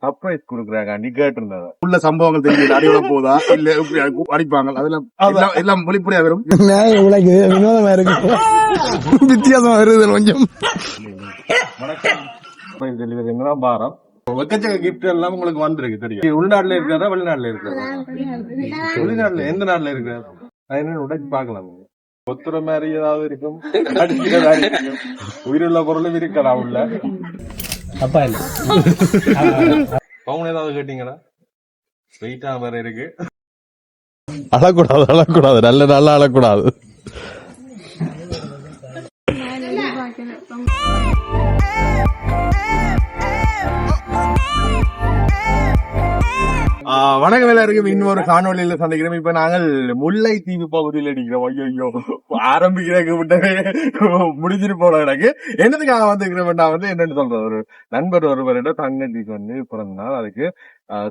Surprise குடுக்குறாங்க கேட்டிருந்தது. உள்ள சம்பவங்கள் தெரியல, அடியோட போதா இல்ல அடிப்பாங்க, அதெல்லாம் எல்லாம் வெளிப்படையா வரும். உலகு வினோதமா இருக்கு, வித்தியாசமா வருது கொஞ்சம். சர்ப்ரைஸ் டெலிவரி தான் பாரம். எக்கச்சக்க கிஃப்ட் எல்லாம் உங்களுக்கு வந்திருக்கு தெரியும். உள்நாட்டுல இருக்கிறதா வெளிநாட்டுல இருக்கிறதா? வெளிநாட்டுல. எந்த நாட்டுல இருக்கிறாரு? அது உடைச்சு பாக்கலாம். ஒத்துற மாதிரி ஏதாவது இருக்கும், உயிருள்ள பொருளும் இருக்கலாம் உள்ள. அப்பா இல்ல அவங்க ஏதாவது கேட்டீங்களா? வெயிட்டா வேற இருக்கு. அழக்கூடாது நல்ல நல்லா அழக்கூடாது. வணக்கம் எல்லாருக்கும், இன்னொரு காணொலியில சந்திக்கிறோம். இப்ப நாங்கள் முல்லை தீவு பகுதியில் அடிக்கிறோம். ஐயோ ஆரம்பிக்கிறதுக்கு விட்டவே முடிஞ்சிட்டு போன எனக்கு என்னதுக்காக வந்துக்கிறோம்னா என்னன்னு சொல்றது, ஒரு நண்பர் ஒருவரிட தங்கச்சிக்கு பிறந்த நாள், அதுக்கு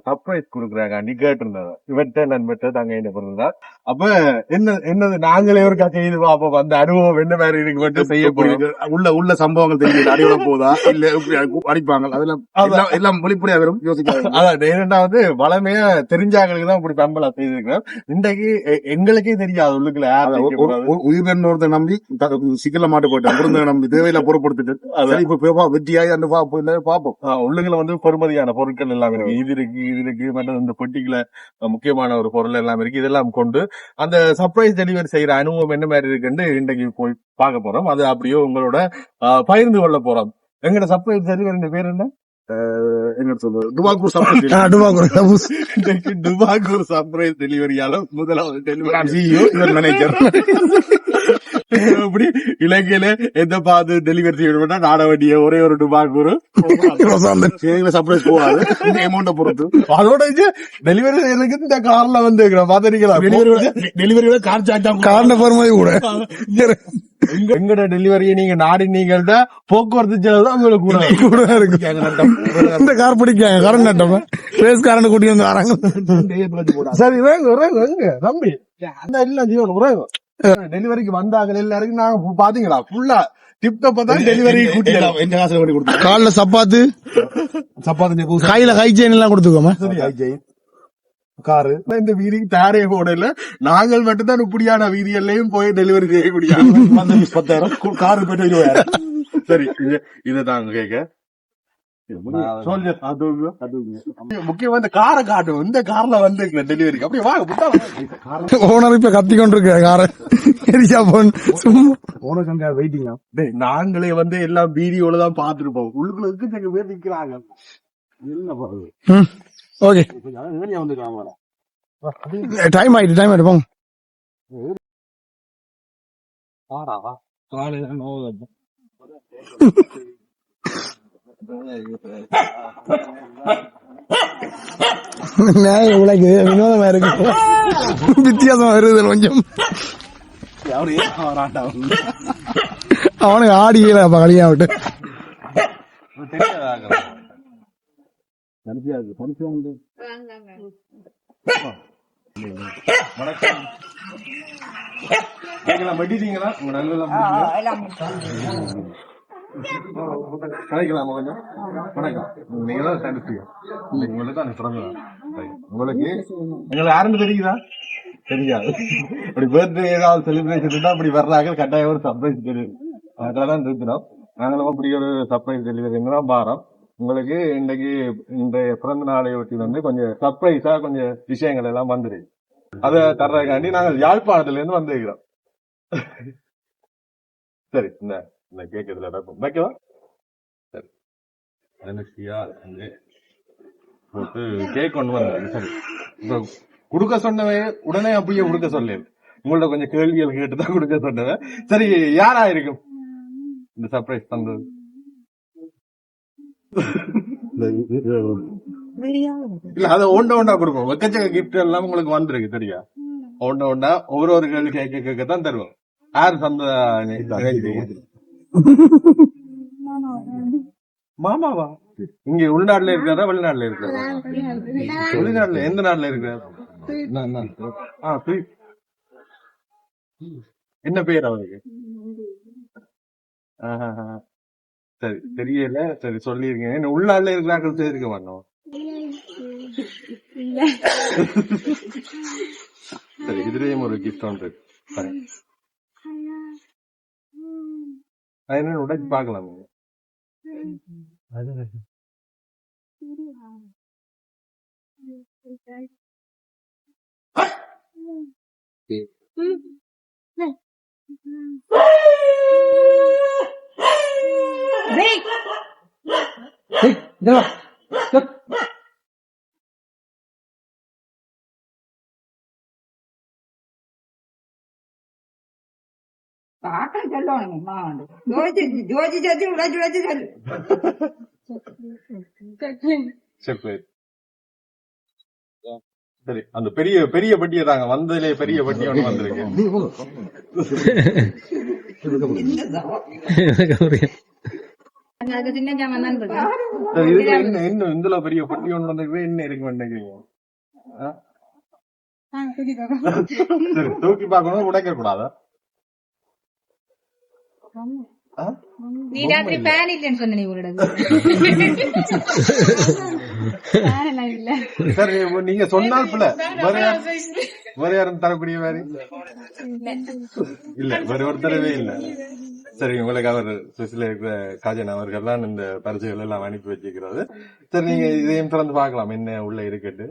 சர்ப்ரைஸ் குடுக்குறாங்க கேட்டிருந்தாங்க. இவர்கிட்ட நண்பர்கிட்ட தங்க என்ன பிறந்தா. அப்ப என்னது நாங்களே ஒரு செய்து பார்ப்போம், அந்த அனுபவம் என்ன மாதிரி இருக்கு மட்டும் செய்ய போறோம். உள்ள சம்பவங்கள் தெரியல, அடியோட போதா இல்ல அடிப்பாங்க, அதெல்லாம் எல்லாம் வெளிப்படையா வரும். யோசிக்காது. அதான் இரண்டாவது வளமையா தெரிஞ்சாங்களுக்கு தான் இப்படி பம்பலா செய்திருக்கிறோம். இன்றைக்கு எங்களுக்கே தெரியாது உள்ளுக்குள்ள உயிரிழந்த ஒருத்த நம்பி சிக்கல மாட்டு போயிட்டேன், நம்பி தேவையில பொறுப்படுத்திட்டு வெற்றியாய் அந்த பாப்போம். உள்ளுக்குள்ள பெருமதியான பொருட்கள் எல்லாம் இருக்கு. இது இருக்கு மற்றும் இந்த பெட்டிக்குள்ள முக்கியமான ஒரு பொருள் எல்லாம் இருக்கு. இதெல்லாம் கொண்டு அந்த சர்ப்ரைஸ் டெலிவரி செய்யற அனுபவம் என்ன மாதிரி இருக்குன்னு இன்றைக்கு போய் பார்க்க போறோம். அது அப்படியே உங்களோட பகிர்ந்து கொள்ள போறோம். எங்களோட சர்ப்ரைஸ் டெலிவரி பேர் என்ன? டுபாக்கூர் சர்ப்ரைஸ் டெலிவரியால முதலாவது டெலிவரி மேனேஜர். இப்படி இலங்கையில எந்த பார்த்து டெலிவரி செய்யணும்னா நாட வேண்டிய ஒரே ஒரு டுபாக்கூர் சர்ப்ரைஸ் போகாது, அமௌண்ட பொறுத்து. அதோட டெலிவரி செய்யறதுக்கு இந்த கார்ல வந்து பாத்திருக்கலாம். டெலிவரி கார் சார்ஜ் காரண பெருமை கூட. எங்கட டெலிவரியை நீங்க நாடினீங்கள்ட்ட போக்குவரத்து செலவு தான் உங்களுக்கு கூட இருக்கு. இந்த கார் பிடிக்காங்க, கரண்ட் நட்டம் ரேஸ் காரண்ட் கூட்டி வந்து வராங்க. சரி தம்பி, எல்லாம் ஜீவன் டெலிவரிக்கு வந்தாங்க எல்லாருக்கும் நாங்க பாத்தீங்களா ஃபுல்லா டிப்டாப்பா தான் டெலிவரி கால்ல சப்பாத்து கையில ஹை செயின் எல்லாம் கொடுத்துக்கோமா. காரு இந்த வீதிக்கு தயாரே போடல, நாங்கள் மட்டும்தான் இப்படியான வீதிகள்லயும் போய் டெலிவரி செய்யக்கூடிய 10,000 காரு போயிட்டு 20,000. சரி, இதுதாங்க கேட்க முக்கியமா இந்த காரை காட்டும். இந்த கார்ல வந்து டெலிவரிக்கு அப்படியே வாங்க. ஓனர் இப்ப கத்தி கொண்டிருக்க காரை வெயிட்டிங். நாங்களே வந்து எல்லாம் வீடியோல தான் பாத்துருப்போம். உள்ளுக்குள்ள பேர் நிக்கிறாங்க. என்ன பாருங்க. ஓகே, டைம் ஆயிட்டு போங்க. உலகு வினோதமா இருக்கு, வித்தியாசமா வருது கொஞ்சம். அவனுக்கு ஆடியல கலியா விட்டு வெட்டிட்டீங்களா? கிடைக்கலாமா கொஞ்சம்? வணக்கம், நீங்க தான் உங்களுக்கு தான் உங்களுக்கு எங்களுக்கு யாருன்னு தெரியுதா? தெரியாது. அப்படி பர்த்டே ஏதாவது செலிப்ரேஷன் அப்படி வர்றாங்க, கட்டாயம் ஒரு சர்ப்ரைஸ் டெலிவரி அதுலதான் இருக்கிறோம். நாங்களும் அப்படி ஒரு சர்ப்ரைஸ் டெலிவரி தான் பாரம். உங்களுக்கு இன்னைக்கு இந்த பிறந்த நாளை ஒட்டி கொஞ்சம் சர்ப்ரைஸா கொஞ்சம் விஷயங்கள் எல்லாம் வந்துருக்கு. அதை தர்றதுக்காண்டி நாங்கள் யாழ்ப்பாணத்துல இருந்து வந்திருக்கிறோம். சரி, இந்த கேக் இதுல வைக்கவா? சரி, போட்டு கேக் கொண்டு வந்தேன். சரி, இப்ப குடுக்க சொன்னவே உடனே அப்படியே கொடுக்க சொல்ல, உங்கள்ட்ட கொஞ்சம் கேள்விகள் கேட்டுதான் கொடுக்க சொன்னவன். சரி, யாரா இருக்கும் இந்த சர்ப்ரைஸ் பண்றது? இல்ல, அத ஒண்டா கொடுப்போம். எக்கச்சக்க கிஃப்ட் எல்லாம் உங்களுக்கு வந்திருக்கு தெரியா. ஒண்டா ஒவ்வொரு கேள்வி கேட்கத்தான் தருவோம். யாரு மாமாவா? இங்க உள்நாட்டுல இருக்கிறாரா வெளிநாட்டுல இருக்கிறாரா? வெளிநாட்டுல. எந்த நாட்டுல இருக்கிறாரு? என்ன பேர் அவருக்கு? சரி, தெரியல. சரி, சொல்லிருக்கேன். உள்நாட்டுல இருக்கிறாங்க இருக்க மாட்டோம். சரி, இதுலயும் ஒரு கிஃப்ட் ஒன்று இருக்கு. பாருங்க. அது என்ன உடைச்சு பார்க்கலாம் நீங்க. பாக்க சொல்லணுமா ஜோதி ஜோதி ஜோதி உழைச்சு உழைச்சு சொல்லு. சரி, சரி, அந்த பெரிய பெரிய பட்டியை தாங்க. வந்ததுல பெரிய பட்டி ஒண்ணு வந்திருக்கு. அதுக்கு சின்ன ஜாமான் தான் இருக்கு. சரி, இதுல என்ன இன்னும் இதுல பெரிய பட்டி ஒண்ணு வந்திருக்கு. என்ன இருக்கு நினைக்கிறீங்க? சரி, தூக்கி பார்க்கணும், உடைக்க கூடாதா? நீ ராத்திரி ஃபேன் இல்லைன்னு சொன்ன நீ உங்களோட இல்ல. சரி, நீங்க சொன்னால் பிள்ளை வேற யாரும் தரக்கூடிய வேறு இல்ல, வேற ஒருத்தரவே இல்ல. சரி, உங்களுக்கு அவர் சுவிஸ்ல இருக்கிற காஜன் அவர்கள் தான் இந்த பரிசுகள் எல்லாம் அனுப்பி வச்சிருக்கிறது. சரி, நீங்க இதையும் திறந்து பார்க்கலாம் என்ன உள்ள இருக்குட்டு.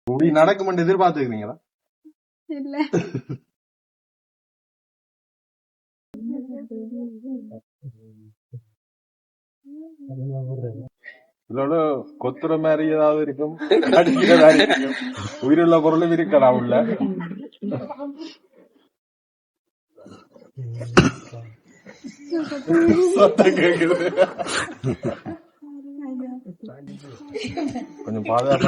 இப்படி நடக்கும் எதிர்பார்த்துக்கிறீங்களா? இல்ல. இதோட கொத்துற மாதிரி ஏதாவது இருக்கும், அடிக்கிற மாதிரி இருக்கும். உயிருள்ள பொருளும் இருக்கலாம் உள்ள. சத்தம் கேக்குது. கொஞ்சம் பாதுகாப்பு.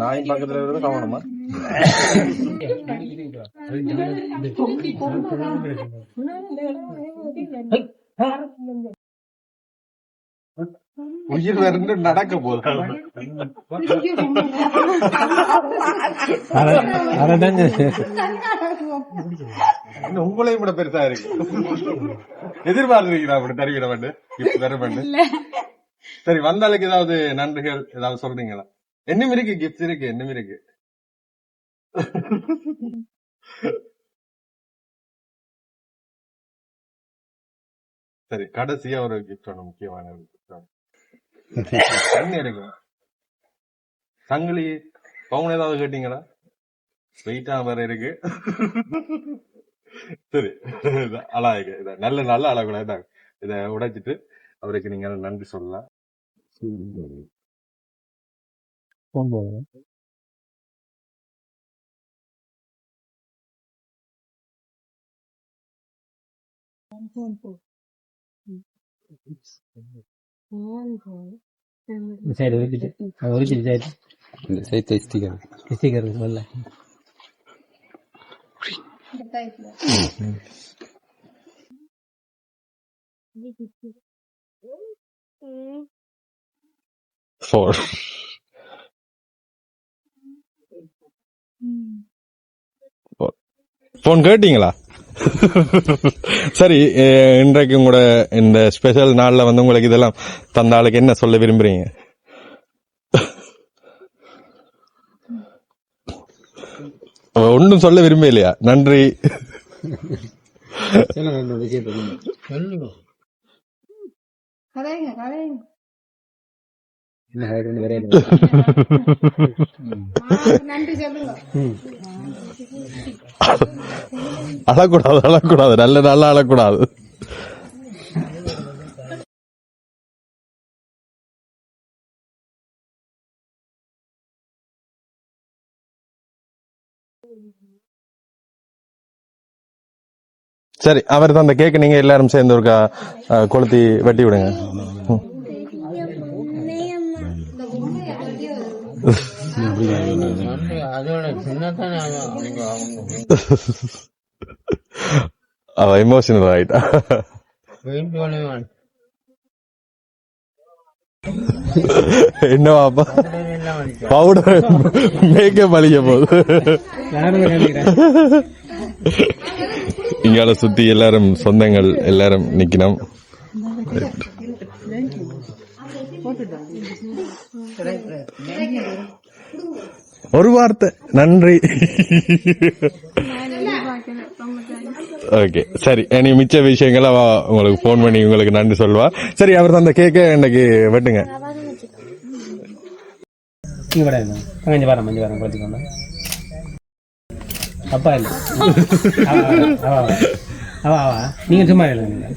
நாயின் பக்கத்துல இருக்கிறது கவனமா. உயிர் வந்து நடக்க போகுது. உங்களையும் கூட பெருசா இருக்கு. எதிர்பார்த்துருக்கீங்களா அப்படி தருகிற பண்ணு இப்ப தர பண்ணு. சரி, வந்தாளுக்கு ஏதாவது நன்றிகள் ஏதாவது சொல்றீங்களா? என்னும் இருக்கு, கிஃப்ட் இருக்கு, என்னும் இருக்கு. சரி, கடைசியா ஒரு கிஃப்ட் ஒண்ணு, முக்கியமான ஒரு கிஃப்ட் தண்ணி இருக்கு. சங்கிலி பவுன் ஏதாவது கேட்டீங்களா? வெயிட்டா வேற இருக்கு. சரி, அழகு இத நல்ல நல்ல அழகுல இத உடைச்சிட்டு அவருக்கு நீங்க நன்றி சொல்லலாம். போன் கேட்டீங்களா? சரி, இன்றைக்கு உங்களோட இந்த ஸ்பெஷல் நாள்ல வந்து உங்களுக்கு இதெல்லாம் தந்த ஆளுக்கு என்ன சொல்ல விரும்புறீங்க? ஒன்னும் சொல்ல விரும்ப இல்லையா? நன்றி. அழக்கூடாது, அழக்கூடாது, நல்ல நல்லா அழக்கூடாது. சரி, அவர் தான் அந்த கேக்கு நீங்க எல்லாரும் சேர்ந்து ஒரு கொளுத்தி வெட்டி விடுங்க. அவ எமோஷனல் ஆயிட்டா. என்னவாப்பா பவுடர் மேக்கப் அழிக்க போகுது. இங்கால சுத்தி எல்லாரும் சொந்தங்கள் எல்லாரும் நிக்கணும். ஒரு வார்த்தை நன்றி. ஓகே சரி, நீ மிச்ச விஷயங்களை உங்களுக்கு போன் பண்ணி உங்களுக்கு நன்றி சொல்வா. சரி, அவர் அந்த கேக்க இன்னைக்கு வெட்டுங்க. அஞ்சு வாரம் குறைச்சிக்கோங்க. அப்பா இல்லை அவா நீங்க சும்மா இல்லை நீங்க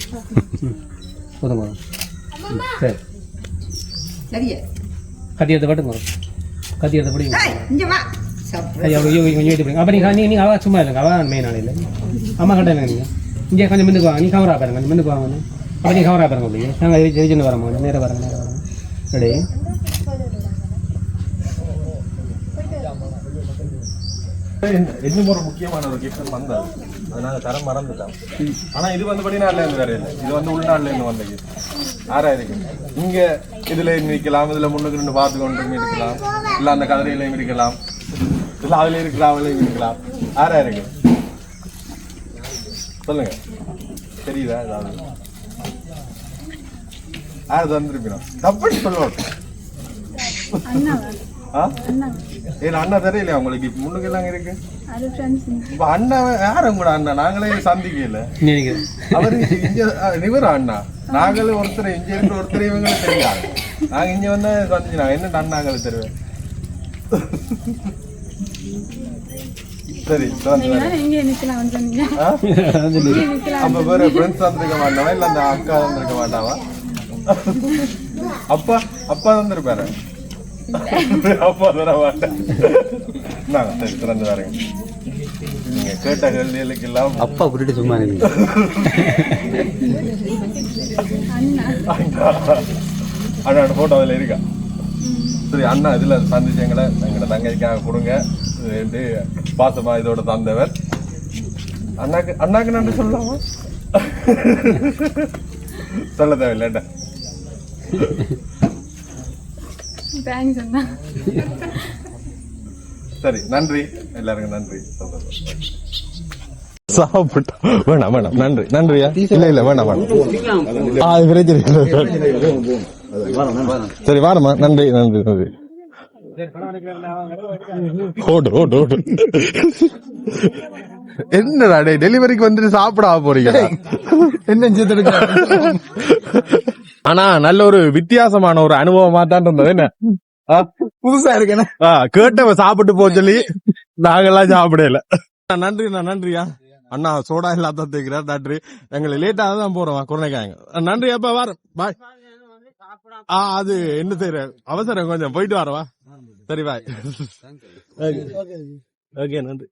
போதும் போதும். சரி சரியா கத்தி எடுத்து பட்டுங்க, கத்தி எடுத்து பிடிங்க. இங்க வா அப்ப நீங்க அவ சும்மா இல்லைங்க, அவ மெயின் ஆள் இல்லை. அம்மா கட்ட நீங்க இங்கே கொஞ்சம் மின்னுக்கு வாங்க, நீ கவரா பாருங்க, கொஞ்சம் மின்னுக்கு வாங்க. அப்ப நீ கவரா பாருங்க அப்படியே நாங்கள் எரிச்சுன்னு வரோம். நேரம் வரேன் ரெடி. இன்னும் ஒரு முக்கியமான ஒரு கிஃப்ட் வந்தது, அதனால தர மறந்துட்டோம். ஆனா இது வந்து வெளிநாட்டுல இருந்து வேற இல்லை, இது வந்து உள்நாட்டுல இருந்து வந்த கிஃப்ட். ஆறா இருக்கு இங்க. இதுல இருக்கலாம், இதுல முன்னுக்கு நின்று பார்த்து கொண்டு இருக்கலாம், இல்ல அந்த கதிரையிலையும் இருக்கலாம், இல்ல அதுல இருக்கலாம், அவளையும் இருக்கலாம். ஆறா இருக்கு சொல்லுங்க, தெரியுதா? ஏதாவது யாரு தந்துருப்பினோம் தப்பு சொல்லுவோம். ஏன் அண்ணா தெரியலையா உங்களுக்கு? இப்ப முன்னுக்கு எல்லாம் இருக்கு. இப்ப அண்ணா யாரு உங்களோட அண்ணா? நாங்களே சந்திக்கல. அவரு நிவர அண்ணா, நாங்களே ஒருத்தர் இங்க இருக்கிற ஒருத்தர் இவங்களும் தெரியாது. நாங்க இங்க வந்து சந்திச்சு நாங்க என்ன அண்ணாங்களுக்கு தெரியும். சரி அப்ப வேற ஃப்ரெண்ட்ஸ் வந்திருக்க மாட்டாவா, இல்ல அந்த அக்கா வந்திருக்க மாட்டாவா? அப்பா அப்பா தந்திருப்பாரு. அப்பா தர மாட்டேன். சரி திறந்து வரேங்க. நீங்க கேட்ட கேள்விகளுக்கு எல்லாம் அப்பா கூட்டிட்டு சும்மா அண்ணா போட்டோ அதுல இருக்கா? சரி அண்ணா இதுல சந்திச்சங்களை எங்களோட தங்கைக்காக கொடுங்க. பாசமா இதோட தந்தவர் அண்ணாக்கு நன்றி சொல்லலாமா? சொல்ல தேவையில்லைண்டா. சரி நன்றி எல்லாருக்கும் நன்றி. சாப்பிட்டோம். வேணாம் வேணாம், நன்றி நன்றியா. இல்ல இல்ல வேணாம் வேணாம். சரி வாரமா, நன்றி நன்றி நன்றி. ஓடு ஓடு ஓடு. என்னடா டே, டெலிவரிக்கு வந்துட்டு சாப்பிட போறீங்க? என்ன ஆனா நல்ல ஒரு வித்தியாசமான ஒரு அனுபவமா தான் இருந்தது. என்ன புதுசா இருக்கேன். கேட்டவ சாப்பிட்டு போ சொல்லி நாங்கெல்லாம் சாப்பிடல. நன்றிண்ணா நன்றியா. அண்ணா சோடா இல்லாத தேக்கிறார். நன்றி. எங்களை லேட்டா தான் போறோம் குறைக்காங்க. நன்றி. அப்ப வர பாய். அது என்ன செய்யற அவசரம், கொஞ்சம் போயிட்டு வரவா. சரி பாய். ஓகே நன்றி.